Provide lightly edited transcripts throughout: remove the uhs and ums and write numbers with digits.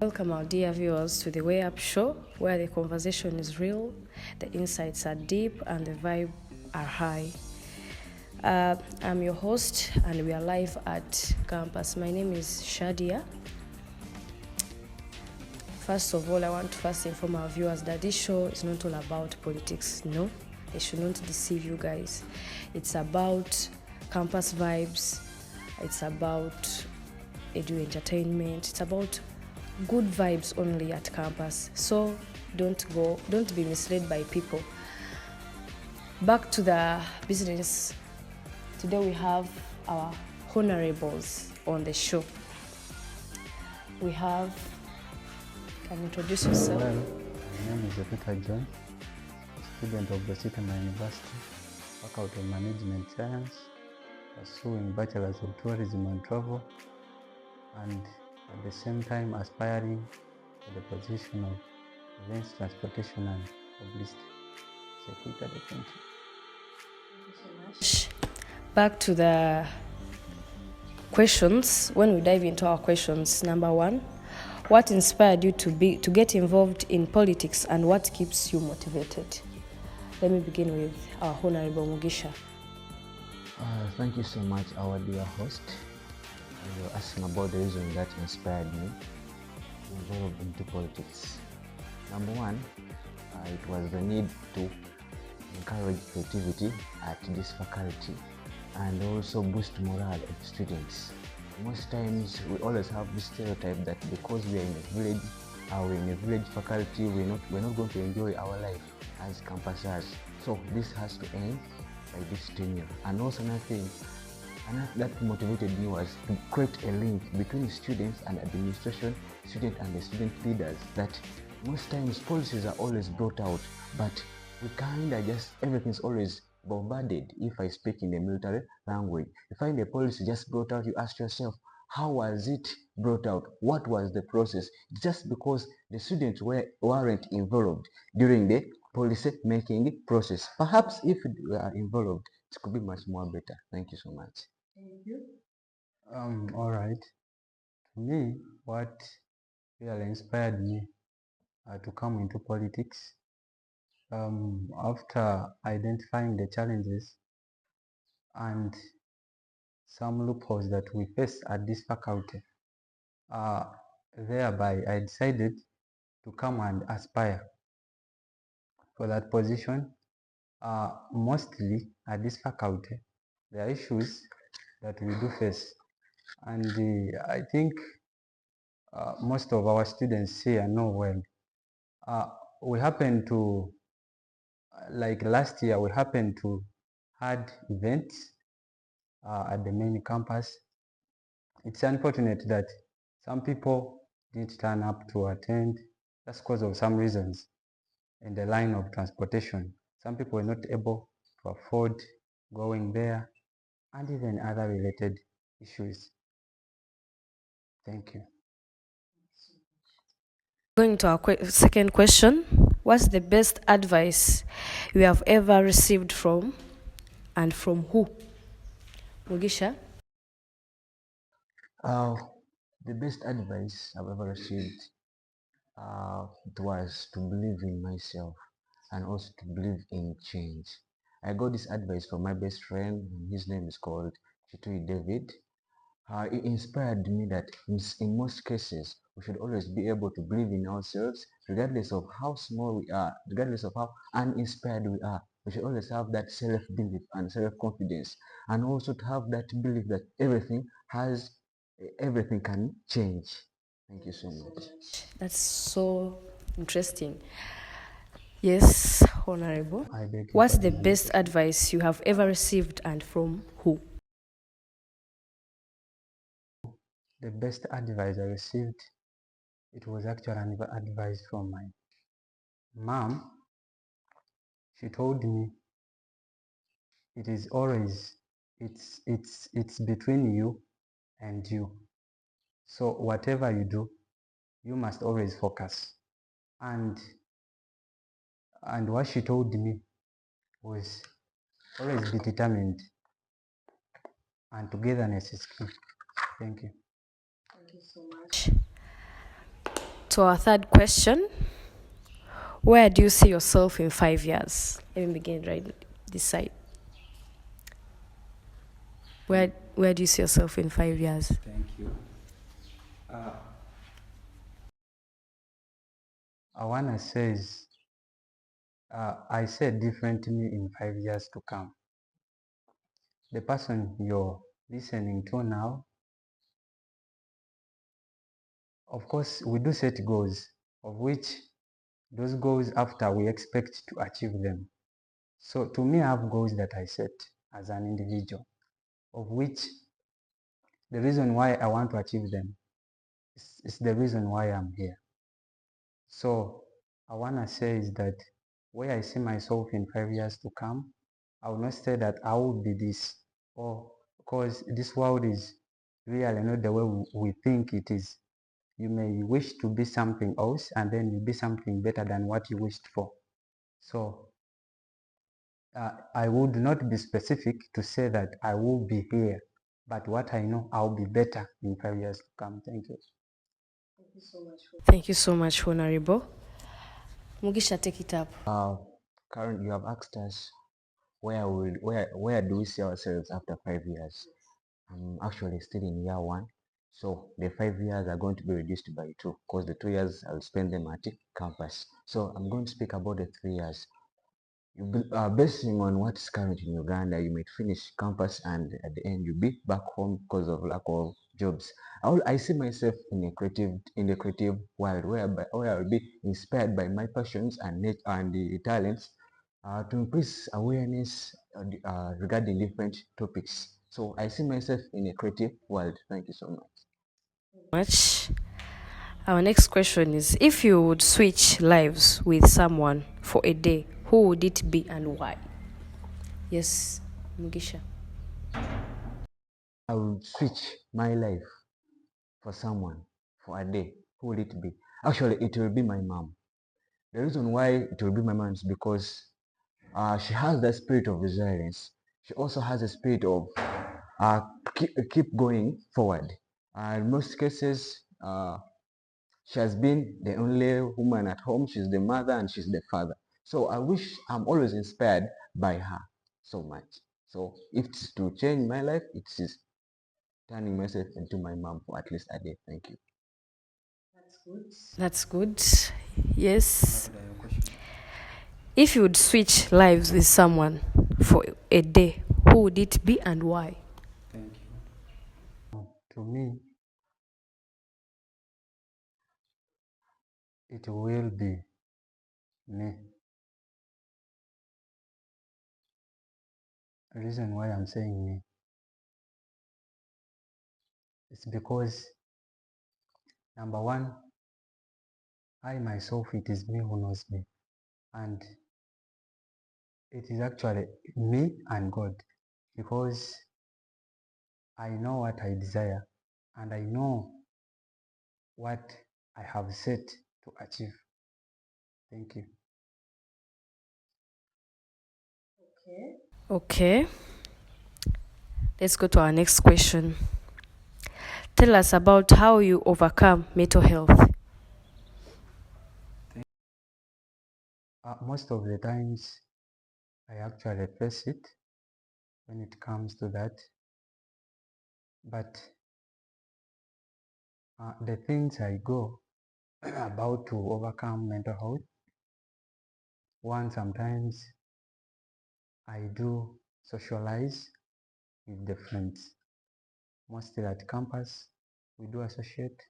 Welcome our dear viewers to the Way Up Show, where the conversation is real, the insights are deep, and the vibe are high. I'm your host, and we are live at campus. My name is Shadia. First of all, I want to first inform our viewers that this show is not all about politics. No, it should not deceive you guys. It's about campus vibes. It's about entertainment. It's about good vibes only at campus. So don't be misled by people. Back to the business. Today we have our honorables on the show. We have, can you introduce yourself? Well, my name is Peter John, student of the Bositama University, Faculty of Management Science, pursuing Bachelor's of Tourism and Travel, and at the same time aspiring to the position of Events Transportation and Publicity Secretary. Thank you so much. Back to the questions. When we dive into our questions, number one, what inspired you to get involved in politics and what keeps you motivated? Let me begin with our Honorable Mugisha. Thank you so much, our dear host. You're asking about the reason that inspired me to involve into politics. Number one, it was the need to encourage creativity at this faculty and also boost morale of students. Most times we always have this stereotype that because we are in a village, we're in a village faculty, we're not going to enjoy our life as campusers. So this has to end by this tenure. And also another thing that motivated me was to create a link between students and administration, student and the student leaders, that most times policies are always brought out, but we kind of just, everything's always bombarded. If I speak in the military language, you find a policy just brought out, you ask yourself, how was it brought out? What was the process? Just because the students weren't involved during the policy making process. Perhaps if we are involved, it could be much more better. Thank you so much. Thank you. All right. To me, what really inspired me to come into politics, after identifying the challenges and some loopholes that we face at this faculty, thereby I decided to come and aspire for that position. Mostly at this faculty, there are issues that we do face, and I think most of our students here know well. We happen to, like last year, we happened to had events at the main campus. It's unfortunate that some people didn't turn up to attend just because of some reasons in the line of transportation. Some people were not able to afford going there, and even other related issues. Thank you. Going to our second question, what's the best advice you have ever received from, and from who? Mugisha? The best advice I've ever received it was to believe in myself and also to believe in change. I got this advice from my best friend. His name is called Chitui David. It inspired me that in most cases we should always be able to believe in ourselves, regardless of how small we are, regardless of how uninspired we are. We should always have that self-belief and self-confidence, and also to have that belief that everything can change. Thank you so much. That's so interesting. Yes, Honorable. What's the best advice you have ever received, and from who? The best advice I received, it was actually an advice from my mom. She told me it is always, it's between you and you. So whatever you do, you must always focus. And what she told me was always be determined, and togetherness is key. Thank you. Thank you so much. to our third question. Where do you see yourself in 5 years? Let me begin right this side. Where do you see yourself in 5 years? Thank you. I want to say is, I said differently in 5 years to come. The person you're listening to now, of course, we do set goals, of which those goals after we expect to achieve them. So to me, I have goals that I set as an individual, of which the reason why I want to achieve them is the reason why I'm here. So I want to say is that where I see myself in 5 years to come, I will not say that I will be this, or because this world is really not the way we think it is. You may wish to be something else and then you be something better than what you wished for. So I would not be specific to say that I will be here, but what I know, I'll be better in 5 years to come. Thank you. Thank you so much, Honorable. Mugisha, take it up. Karen, you have asked us where do we see ourselves after 5 years? I'm actually still in year 1, so the 5 years are going to be reduced by 2 because the 2 years I'll spend them at campus. So I'm going to speak about the 3 years. Basing on what's current in Uganda, you might finish campus and at the end you'll be back home because of lack of jobs. I see myself in the creative world where I'll be inspired by my passions and the talents to increase awareness regarding different topics. So I see myself in a creative world. Thank you so Much. Our next question is, if you would switch lives with someone for a day, who would it be and why? Yes, Mugisha. I will switch my life for someone for a day. Who will it be? Actually, it will be my mom. The reason why it will be my mom is because she has the spirit of resilience. She also has a spirit of keep going forward. In most cases, she has been the only woman at home. She's the mother and she's the father. So I'm always inspired by her so much. So if it's to change my life, it's turning myself into my mom for at least a day. Thank you. That's good. Yes. If you would switch lives with someone for a day, who would it be and why? Thank you. To me, it will be me. The reason why I'm saying me is because, number one, I myself, it is me who knows me. And it is actually me and God, because I know what I desire and I know what I have set to achieve. Thank you. Okay. Let's go to our next question. Tell us about how you overcome mental health. Most of the times, I actually face it when it comes to that. But the things I go about to overcome mental health, one, sometimes I do socialize with the friends. Mostly at campus, we do associate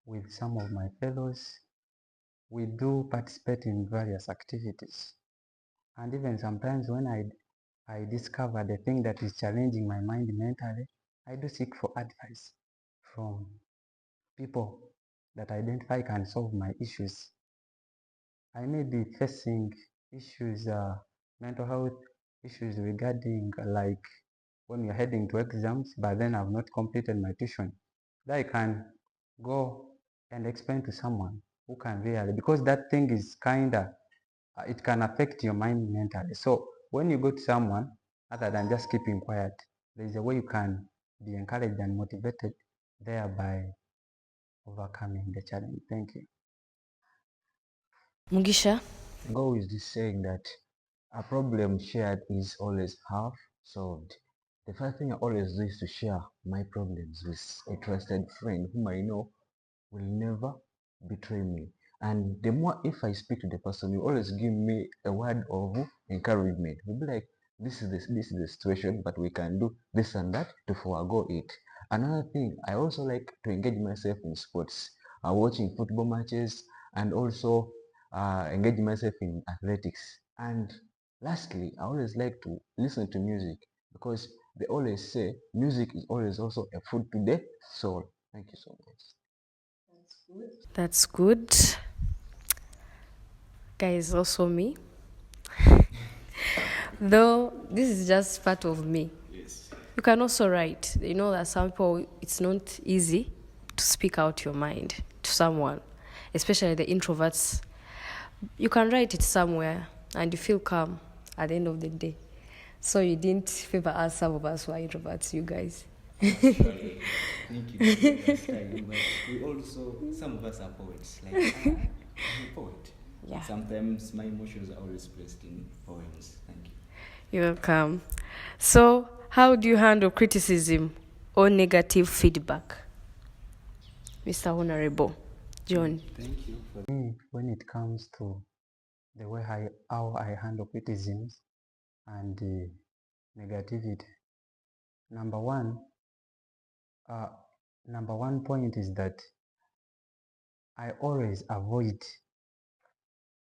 with some of my fellows. We do participate in various activities. And even sometimes when I discover the thing that is challenging my mind mentally, I do seek for advice from people that I identify can solve my issues. I may be facing issues, mental health issues regarding like when you're heading to exams, but then I've not completed my tuition. Then I can go and explain to someone who can really, because that thing is it can affect your mind mentally. So when you go to someone, other than just keeping quiet, there is a way you can be encouraged and motivated thereby overcoming the challenge. Thank you. Mugisha? Go is this saying that a problem shared is always half solved. The first thing I always do is to share my problems with a trusted friend whom I know will never betray me. And the more if I speak to the person, you always give me a word of encouragement. We'll be like, this is the situation, but we can do this and that to forego it. Another thing, I also like to engage myself in sports, watching football matches, and also engage myself in athletics. And lastly, I always like to listen to music because they always say music is always also a food to the soul. Thank you so much. That's good. Guys, also me. Though this is just part of me. Yes. You can also write. You know that some people, it's not easy to speak out your mind to someone, especially the introverts. You can write it somewhere and you feel calm at the end of the day. So you didn't favor us, some of us who are introverts, you guys. Actually, thank you for understanding, but we also, some of us are poets. Like, I'm a poet. Yeah. Sometimes my emotions are always placed in poems. Thank you. You're welcome. So, how do you handle criticism or negative feedback? Mr. Honorable John. Thank you for Me, when it comes to the way how I handle criticisms and negativity, number one point is that I always avoid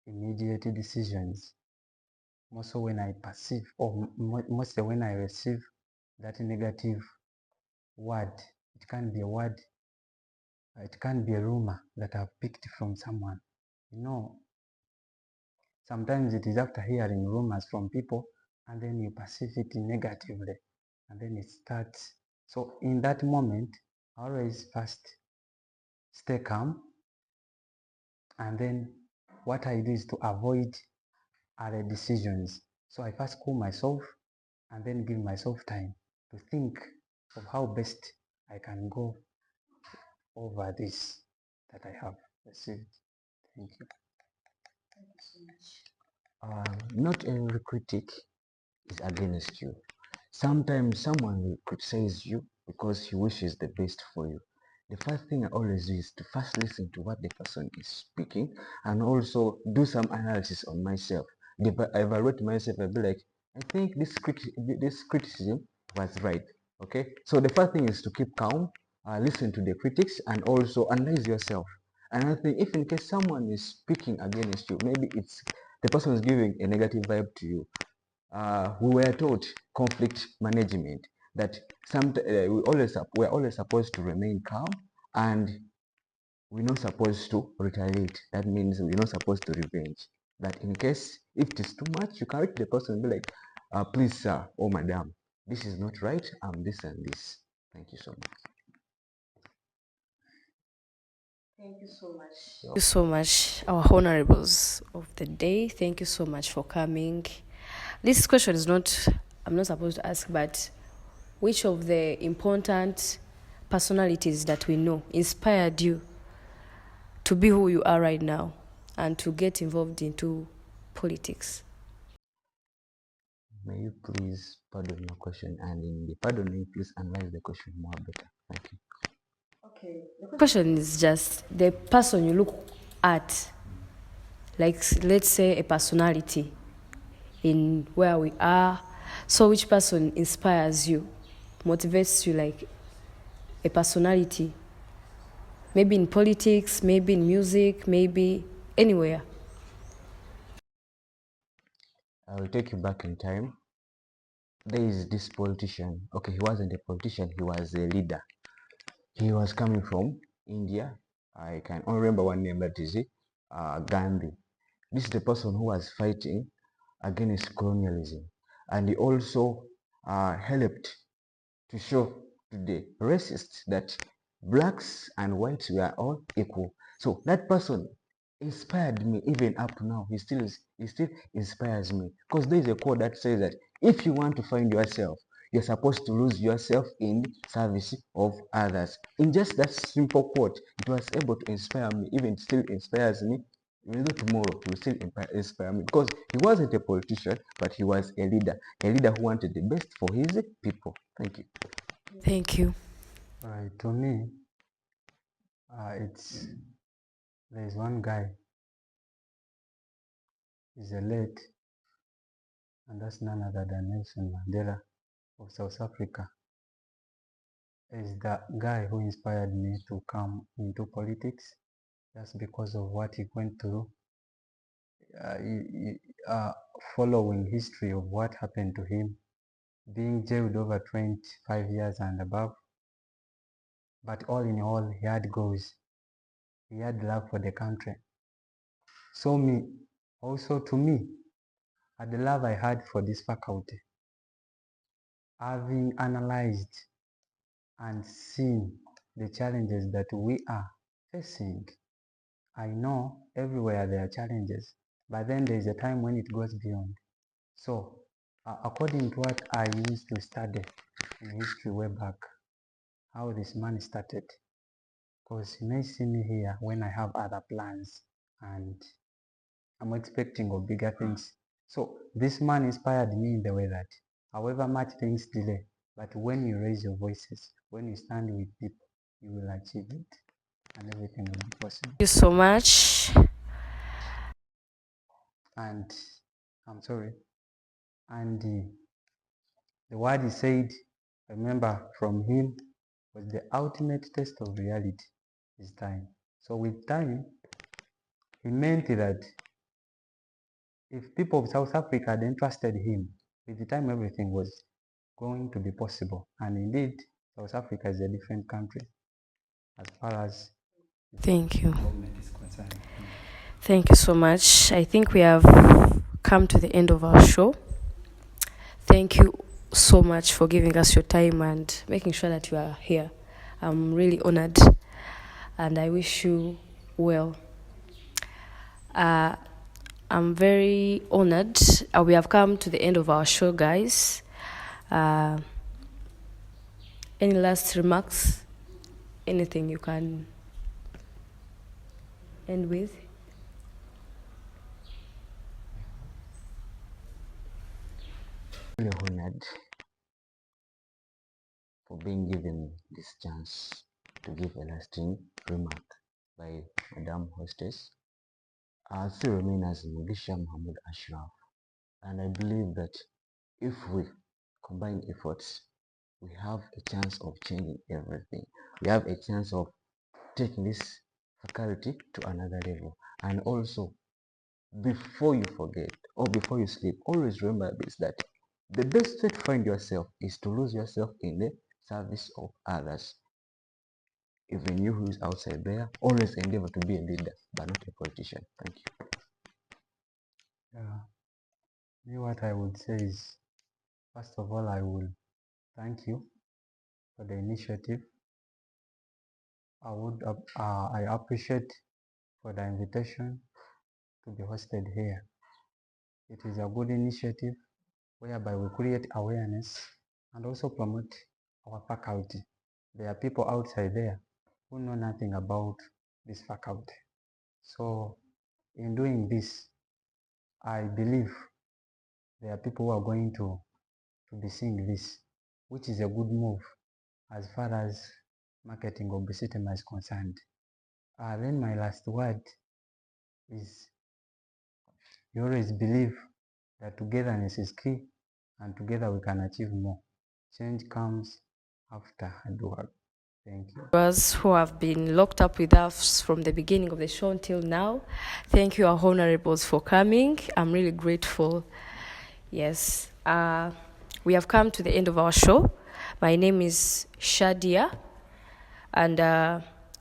immediate decisions. Mostly when I perceive, or mostly when I receive that negative word, it can be a word, it can be a rumor that I've picked from someone. You know, sometimes it is after hearing rumors from people and then you perceive it negatively and then it starts. So in that moment, I always first stay calm, and then what I do is to avoid other decisions. So I first cool myself and then give myself time to think of how best I can go over this that I have received. Thank you. Not every critic is against you. Sometimes someone will criticize you because he wishes the best for you. The first thing I always do is to first listen to what the person is speaking and also do some analysis on myself. Evaluate myself and be like, I think this criticism was right. Okay, so the first thing is to keep calm, listen to the critics, and also analyze yourself. Another thing, if in case someone is speaking against you, maybe it's the person is giving a negative vibe to you. We were taught conflict management that we're always supposed to remain calm and we're not supposed to retaliate. That means we're not supposed to revenge. That in case if it is too much, you can reach the person and be like, please sir or madam, this is not right, I'm this and this. Thank you so much. Thank you so much, our honorables of the day. Thank you so much for coming. This question is not, I'm not supposed to ask, but which of the important personalities that we know inspired you to be who you are right now and to get involved into politics? May you please pardon your question, and in the pardoning, please analyze the question more better. Thank you. Okay. The question is just the person you look at, like let's say a personality in where we are. So which person inspires you, motivates you, like a personality? Maybe in politics, maybe in music, maybe anywhere. I will take you back in time. There is this politician. Okay, he wasn't a politician, he was a leader. He was coming from India. I can only remember one name, that is Gandhi. This is the person who was fighting against colonialism, and he also helped to show to the racists that blacks and whites were all equal. So that person inspired me even up to now. He still inspires me because there is a quote that says that if you want to find yourself, you're supposed to lose yourself in service of others. In just that simple quote, it was able to inspire me, even still inspires me. Even though tomorrow he will still inspire me, because he wasn't a politician, but he was a leader who wanted the best for his people. Thank you. Thank you. Right, to me, there's one guy, he's a late, and that's none other than Nelson Mandela of South Africa. Is the guy who inspired me to come into politics, just because of what he went through, following history of what happened to him, being jailed over 25 years and above. But all in all, he had goals. He had love for the country. So to me, the love I had for this faculty, having analyzed and seen the challenges that we are facing. I know everywhere there are challenges, but then there is a time when it goes beyond. So, according to what I used to study in history way back, how this man started, because you may see me here when I have other plans and I'm expecting of bigger things. So this man inspired me in the way that however much things delay, but when you raise your voices, when you stand with people, you will achieve it and everything will be possible. Thank you so much. And I'm sorry. And the word he said, I remember from him, was the ultimate test of reality is time. So with time, he meant that if people of South Africa had trusted him, with the time everything was going to be possible. And indeed, South Africa is a different country as far as Thank you. government is concerned. Thank you so much. I think we have come to the end of our show. Thank you so much for giving us your time and making sure that you are here. I'm really honored and I wish you well. I'm very honored. We have come to the end of our show, guys. Any last remarks? Anything you can end with? Really honored for being given this chance to give a lasting remark by Madam Hostess. I still remain as Mugisha Muhammad Ashraf, and I believe that if we combine efforts, we have a chance of changing everything. We have a chance of taking this faculty to another level. And also, before you forget or before you sleep, always remember this, that the best way to find yourself is to lose yourself in the service of others. Even you who is outside there, always endeavor to be a leader, but not a politician. Thank you. Me, what I would say is, first of all, I will thank you for the initiative. I appreciate for the invitation to be hosted here. It is a good initiative whereby we create awareness and also promote our faculty. There are people outside there who know nothing about this faculty. So in doing this, I believe there are people who are going to be seeing this, which is a good move as far as marketing of Bisitem is concerned. Then my last word is, you always believe that togetherness is key and together we can achieve more. Change comes after hard work. Thank you. Those who have been locked up with us from the beginning of the show until now, thank you, our honorables, for coming. I'm really grateful. Yes, we have come to the end of our show. My name is Shadia, and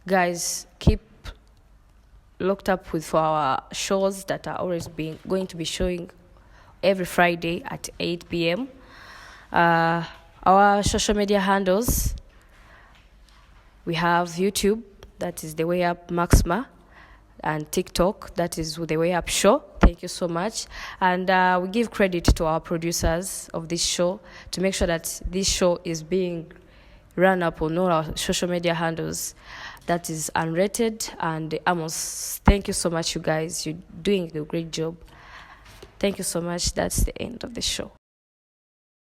guys, keep locked up for our shows that are always going to be showing every Friday at 8 p.m. Our social media handles, we have YouTube, that is The Way Up Maxima, and TikTok, that is The Way Up Show. thank you so much. And we give credit to our producers of this show to make sure that this show is being run up on all our social media handles. That is Unrated and Amos. Thank you so much, you guys. You're doing a great job. Thank you so much. That's the end of the show.